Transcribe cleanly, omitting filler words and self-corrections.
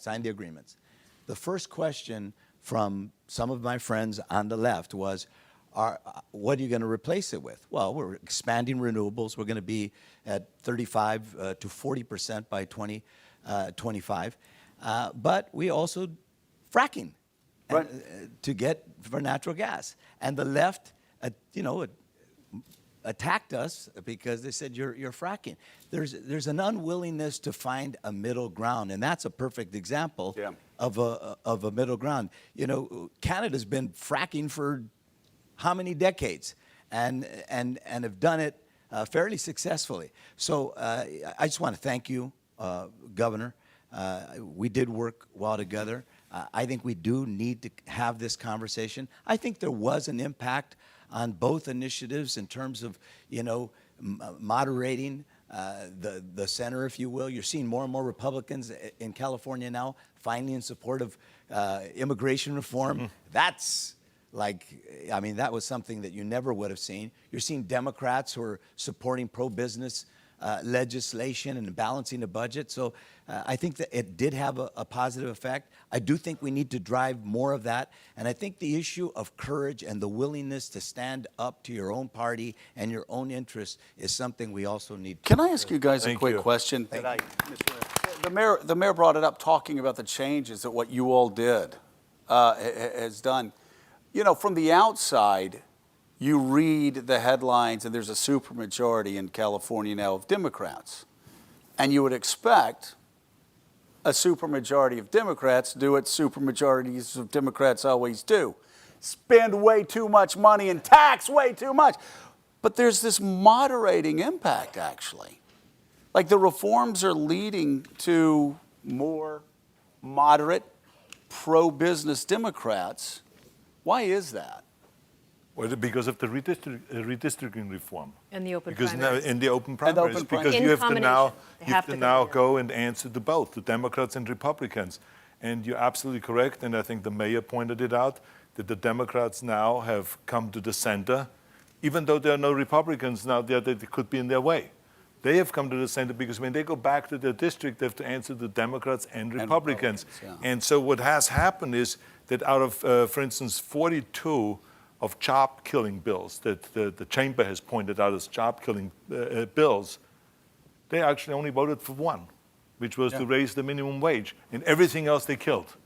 signed the agreements. The first question from some of my friends on the left was, what are you going to replace it with? Well, we're expanding renewables. We're going to be at 35 to 40% by 2025. But we also fracking to get for natural gas. And the left, attacked us because they said you're fracking. There's an unwillingness to find a middle ground, and that's a perfect example of a middle ground. Canada's been fracking for how many decades, and have done it fairly successfully. So I just want to thank you, Governor. We did work well together. I think we do need to have this conversation. I think there was an impact on both initiatives in terms of, moderating the center, if you will. You're seeing more and more Republicans in California now finally in support of immigration reform. That's that was something that you never would have seen. You're seeing Democrats who are supporting pro-business legislation and balancing the budget. So I think that it did have a positive effect. I do think we need to drive more of that. And I think the issue of courage and the willingness to stand up to your own party and your own interests is something we also need to. Can I ask you guys a quick question? The mayor brought it up, talking about the changes that what you all did has done. From the outside, you read the headlines, and there's a supermajority in California now of Democrats. And you would expect a supermajority of Democrats do what supermajorities of Democrats always do: spend way too much money and tax way too much. But there's this moderating impact, actually. Like, the reforms are leading to more moderate, pro-business Democrats. Why is that? Well, because of the redistricting reform. And the open primaries. primaries. In the open primaries. Because In you have to now go go and answer to both, the Democrats and Republicans. And you're absolutely correct, and I think the mayor pointed it out, that the Democrats now have come to the center, even though there are no Republicans now there that could be in their way. They have come to the center because when they go back to their district, they have to answer to Democrats and Republicans. And so what has happened is that out of, for instance, 42 of job-killing bills that the chamber has pointed out as job-killing bills, they actually only voted for one, which was to raise the minimum wage. And everything else they killed.